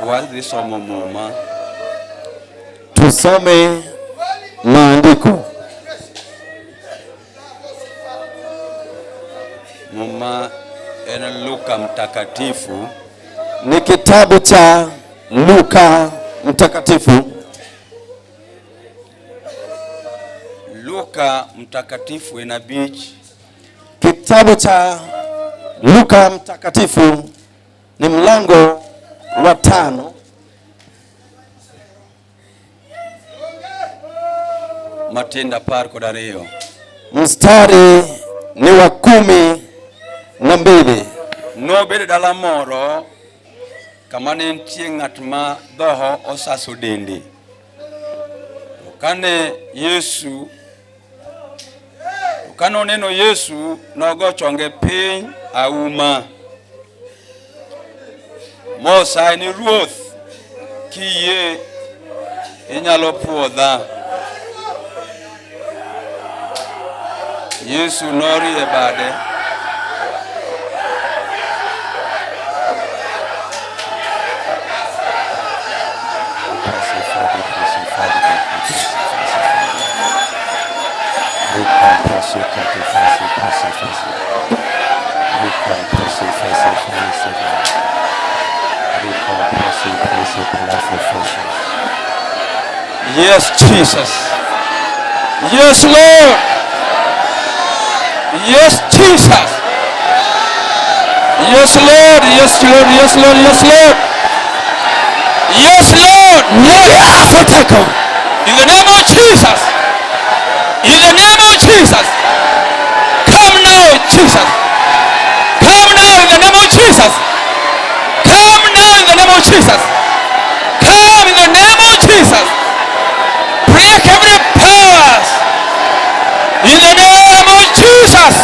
Wadhi somo muma. Tusome maandiko. Muma ena Luka mtakatifu. Ni kitabu cha Luka mtakatifu. Luka mtakatifu ina beach. Kitabu cha Luka mtakatifu ni mlango wa 5. Matenda parko dario. Mstari ni wa 12. No bede dala moro kamane ntie ng'at ma dhoho osaso dende. Kane oneno Yesu nogo chonge piny auma. Mosaye ni Ruoth, kiyie inyalo puodha. Yesu norie bade. Yes, Jesus. Yes, Lord. Yes, Jesus. Yes, Lord. Yes, Lord. Yes, Lord. Yes, Lord. Yes, Lord. Yes, Tieko. In the name of Jesus. In the name of Jesus. Come now, Jesus. Come now in the name of Jesus. Come now in the name of Jesus. Come in the name of Jesus. Break every powers. In the name of Jesus.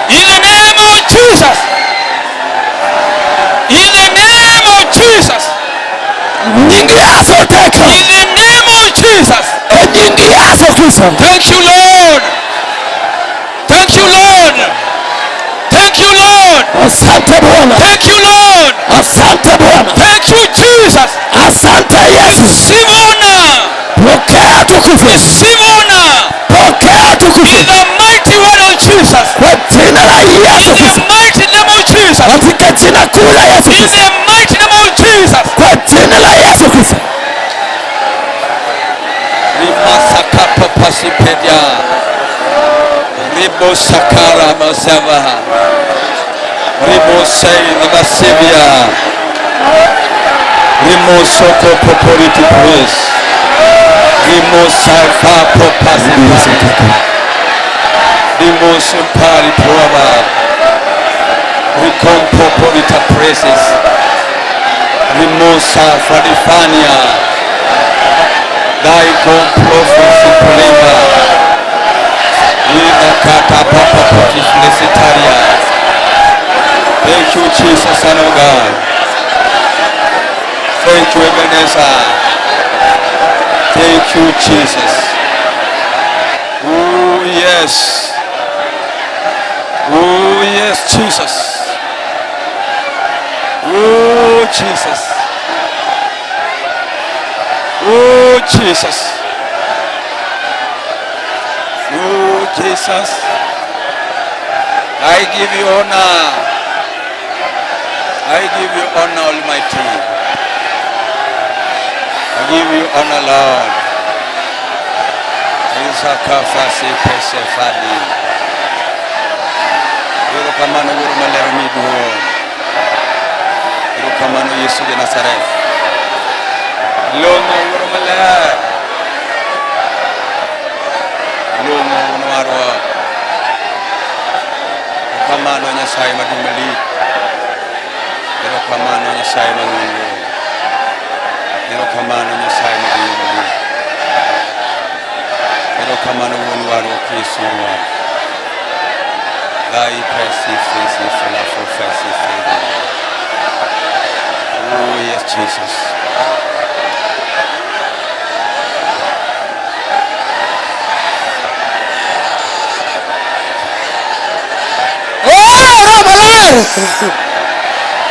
In the name of Jesus. In the name of Jesus. Yes, Tieko. In the name of Jesus. Yes, Kristo. Thank you, Lord. Thank you, Lord. Thank you, Lord. Asante Bwana. Thank you, Lord. Asante Bwana. Thank you, Jesus. Asante Yesu. Simona. Pokea tukufu. Simona. Pokea tukufu. In the mighty word of Jesus. Kwa jina la Yesu In Kristo. the mighty name of Jesus. Katika jina kuu la Yesu In Kristo. the mighty name of Jesus. Kwa jina la Yesu Kristo. Rimasakapo pasipedia. Ribo sakara masava. Ribo say masivia. Rimo soko poporiti praise. Rimo safa popasita. Rimo simpari prova. Ricom poporita praises. Rimo safa difania. Dai con profesi prima. Ina kata papa potiflecitaria. Thank you, Jesus, Son of God. Thank you, Ebenezer. Thank you, Jesus. Oh, yes. Oh, yes, Jesus. Oh, Jesus. Oh, Jesus. Oh, Jesus. I give you honor. I give you honor, Almighty. I give you honor, Lord. Isakafasi pesefadi. Yoro kamano yoro malero miduo. Yoro kamano Yesu de Nazareth. Lomo yoro malero. Lomo unwaro. Kamano Nyasaye madumali. Yoro kamano Nyasaye mangungu. Yoro kamano Nyasaye madumali. Yoro kamano unwaro kisuwa. Lai pesi fesi falafel fesi fesi. Oh yes, Jesus.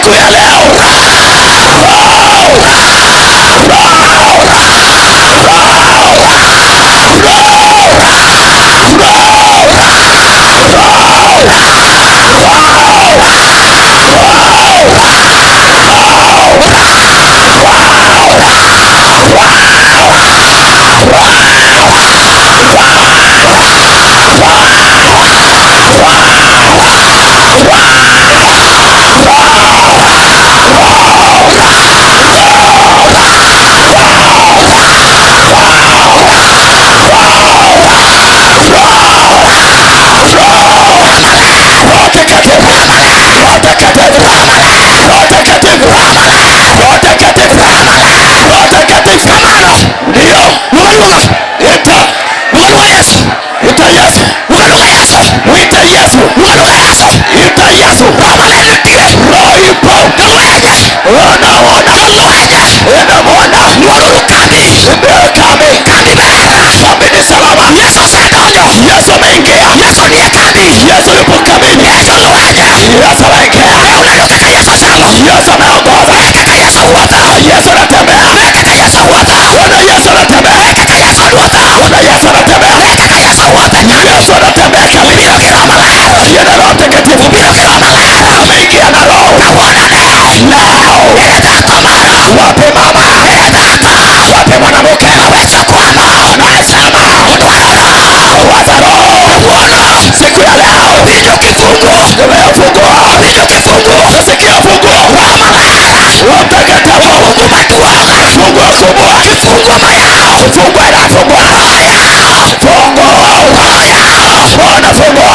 siku ya leo. Yesu ameingia. Yesu ndiye kadi. Yesu yupo kamili. Yesu loege. Yesu ameingia. Leo kaka Yesu sango. Yesu ameongoza. Kaka Yesu wata. Yesu anatembea. Kaka Yesu wata. Bwana Yesu anatembea. Kaka Yesu wata. Bwana Yesu anatembea. Kaka Yesu wata. Yesu anatembea kamili. Yeye Roho Mtakatifu. Ameingia na Roho. Leo. Wape mama. Wape mwanamke. Anasema. Siku ya leo ndio kifungo. Nimefungua. Ndio kifungo. Sikia fungo. Roho Mtakatifu. Fungo kubwa. Fungo baya. Fungo ila fungo. Fungo. Bwana fungo.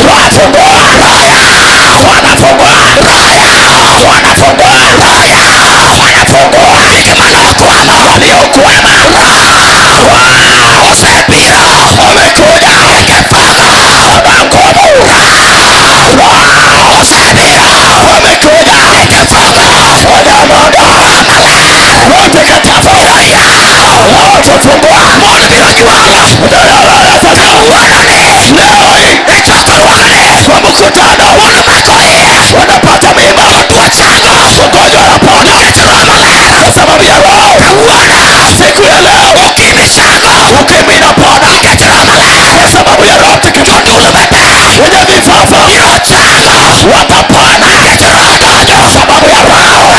Bwana fungo. Bwana fungo. Bwana fungo. Bwana fungo. Waliokwama. Usepira. Amekuja. Wanapata mimba. Ugonjwa unapona kwa sababu ya Roho. Siku ya leo ukimwi inapona kwa sababu ya Roho Mtakatifu. Wenye vifafa watapona kwa sababu ya Roho.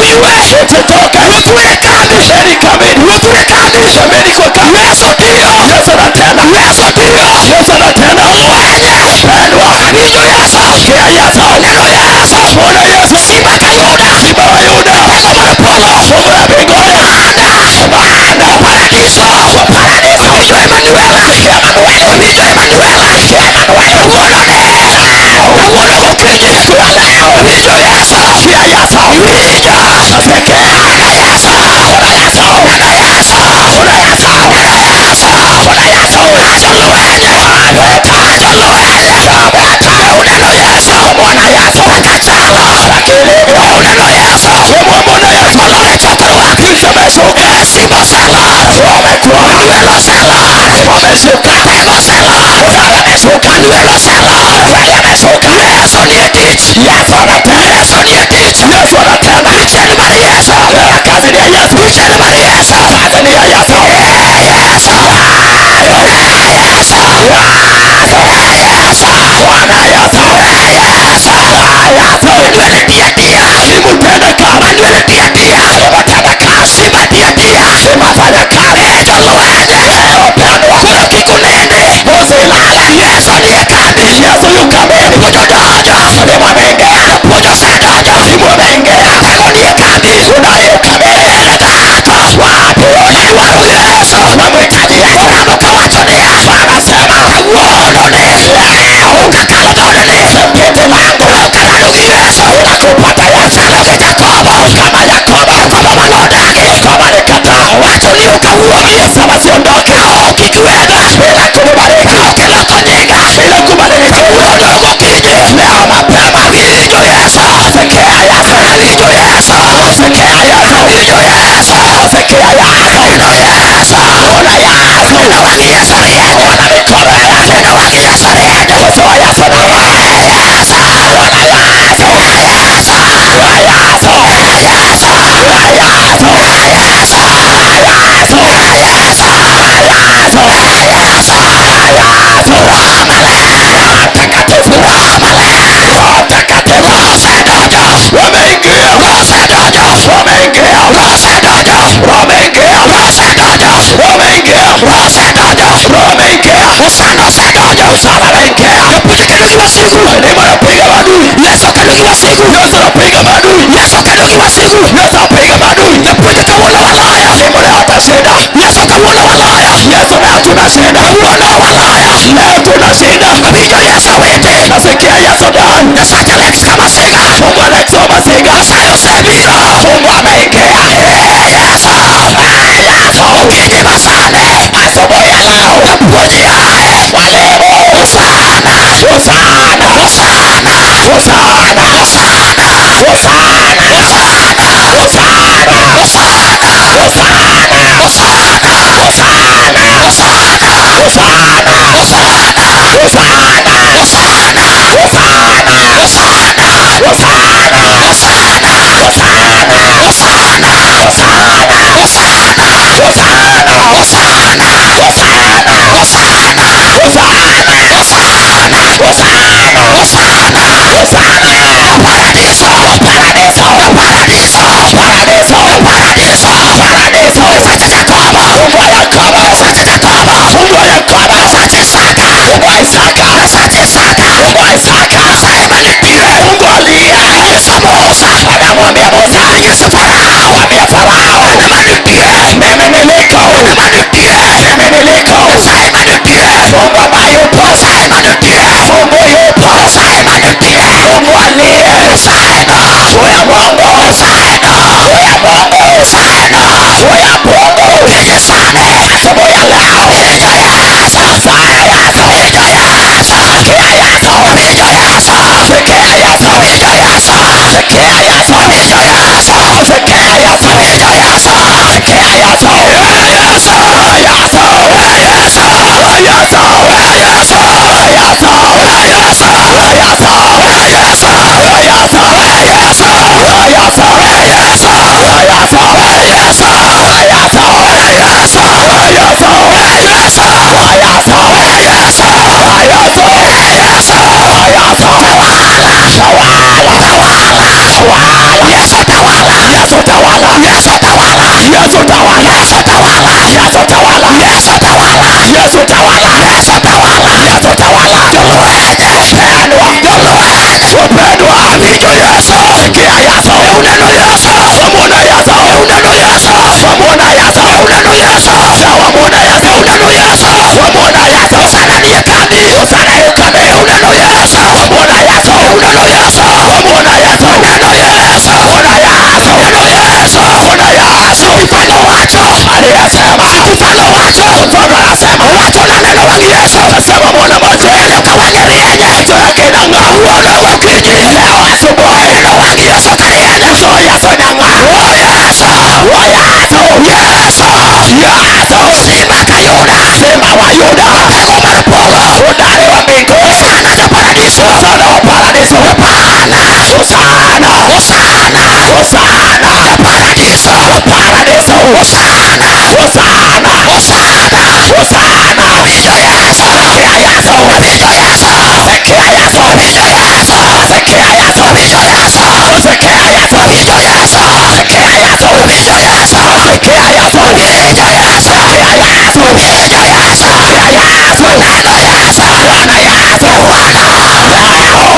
uiwe, usitoke, utue kambi, sheni kamili, utue kambi, shemeni kwa kambi. Yesu ndio, Yesu anatenda, Yesu ndio, Yesu anatenda. wenye Pendwa, abijo Yesu, kia Yesu, neno Yesu, Bwana Yesu, simba kayuda, Simba wa Yuda, eko marapolo, fungu la mbinguni, Banda paradiso, paradiso, abijo Emanuela, Emanuela, abijo Emanuela, Emanuela, uonone, uone Okimi, abijo Yesu, kia Yesu, abijo, Sekea, Bwana Yesu, Bwana Yesu, Bwana Yesu, Bwana Yesu, Bwana Yesu, Bwana Yesu, Joluenye, Abeta, Joluenye, Abeta, uneno Yesu, Bwana Yesu, Akachalo, akilivyo, uneno Yesu, Bwana Yesu, Maloi chokorwa, ameshuka, Simo sela, wamekuwa, Nuelo sela, wameshuka, Kapego sela, Bwana ameshuka, Nuelo sela, Wali ameshuka, Yesu ni edit, Yesu anatenda, Yesu ni edit, Yesu anatenda, Ucheni bari Yesu, kazi ni ya Yesu, Ucheni bari Yesu, kazi ni ya Yesu, Yesu, Yesu, Yesu, Bwana Yesu, Yesu, Manuele dia dia, imutendeka, Manuele dia dia, imetendeka, Shima dia dia, imefanya kazi, Joluenye, upendwa, Kule kikunene, usilale, Yesu aliye kambi, Yesu yu kamili, Pujo dojo, imwameingia, Pujo sedojo, imwameingia, Ego niye kambi, unaye kamili, Eletato, wapi, Iwaru Yesu, wamwitaji Yesu, Oramo kawachonia, wanasema, Uonone, Ukakalodonene, pete langu, Ukalalugi Yesu, nakupata Yesu, Kalogi Jakobo, kama Yakobo, Yakobo malodagi, kama nikataa, Wachoni ukawuogi, kama siondoke, Ukigwedha, bila kubariki, Ukilokonyiga, bila kubadilika, Uodogo kije, leo mapema, Abijo Yesu, sekea Yesu, Abijo Yesu, sekea Yesu, Abijo Yesu, sekea Yesu, Neno Yesu, ona Yesu, Neno wagi Yesu rienye, ona mikono Yesu, Neno wagi Yesu rienye, uso wa Yesu na Yesu, ona Yesu, Yesu, ona Yesu, Yesu, ona Yesu, Yesu, watakatifu, watakatifu, wameingia, wameingia, wameingia, wameingia, wameingia, usana ameingia, elimu anapiga maadui, Yesu anapiga maadui, Yesu anapiga maadui, elimu leo atashinda, Yesu leo tunashinda, leo tunashinda, nasikia Yesu ndani, Mungu anachoma siga, Mungu ameingia, asubuhi ya leo, mwalimu, Hosana, Hosana, Hosana, Hosana, anamwambia Musa, mwambia Farao, mimi niliko, Mungu ambaye yupo, Mungu yupo, Mungu aliye, huya Mungu, huya Mungu, huya Mungu, asubuhi ya leo, Yesu Yesu tawala, Yesu tawala, Yesu tawala. Pendwa, pendwa, vicho Yesu, sikia Yesu, uneno Yesu, wamuna Yesu, uneno Yesu, wamuna Yesu, uneno Yesu, wamuna Yesu, uneno Yesu, wamuna Yesu, sana niekani, sana yukani, uneno Yesu, wamuna Yesu, uneno Yesu, wamuna Yesu, uneno Yesu, wamuna Yesu, uneno Yesu, wamuna Yesu, mfano wacho, aliyasema, mfano wacho, mfano anasema, watu na neno wangi Yesu, tasema mwana mazwele, kawangerienye, tuweke na ng'awa, na wakiji, leo asubuhi, neno wangi Yesu karienye, so Yesu nyanga, oh Yesu, oh Yesu, Yesu, Yesu, Simba kayuda, Simba wa Yuda, Tego marapogo, udari wa mbingu, Hosana ya paradiso, Hosana wa paradiso, Hapana, Hosana, Hosana, Hosana ya paradiso, paradiso, Hosana, Hosana, Hosana, Hosana, vicho Yesu, sikia Yesu, vicho Yesu, sikia Yesu, vicho Yesu, sikia Yesu, vicho Yesu, sikia Yesu, vicho Yesu, sikia Yesu, vicho Yesu, sikia Yesu, vicho Yesu, sikia Yesu, vicho Yesu, sikia Yesu, neno Yesu, Bwana Yesu, Bwana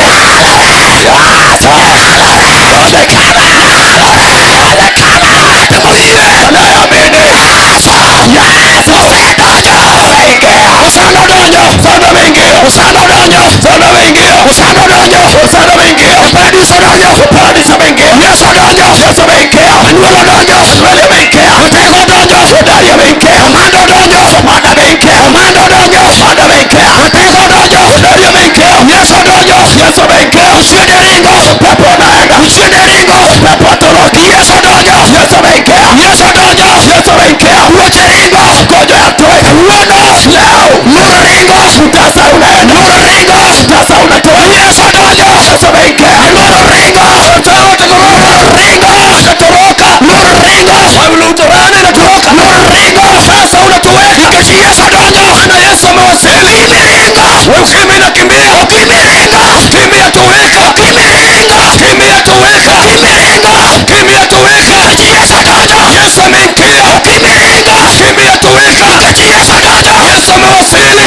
Ukimi na kimbia, ukimiringa, kimbia tuweka, ukimiringa, kimbia tuweka, ukimiringa, kimbia tuweka, Yesu dojo, Yesu ameingia, ukimiringa, kimbia tuweka, Yesu dojo, Yesu amewasili,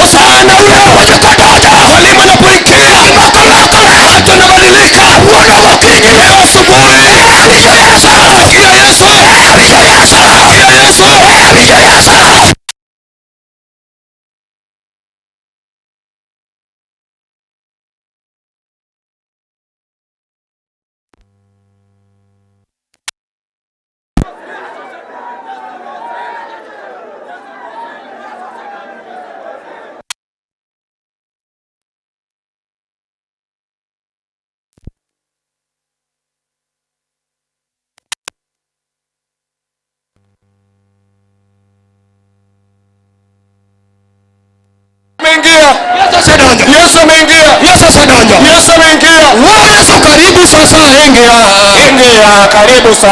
Hosana ule, watoka dojo, walimu wanapoingia, makolokole, watu wanabadilika, wanaokini, leo asubuhi, vicho Yesu, sikia Yesu, vicho Yesu, sikia Yesu, vicho Yesu. Yesu ameingia. Yesu ameingia. Yesu karibu sasa, ingia. Karibu sasa.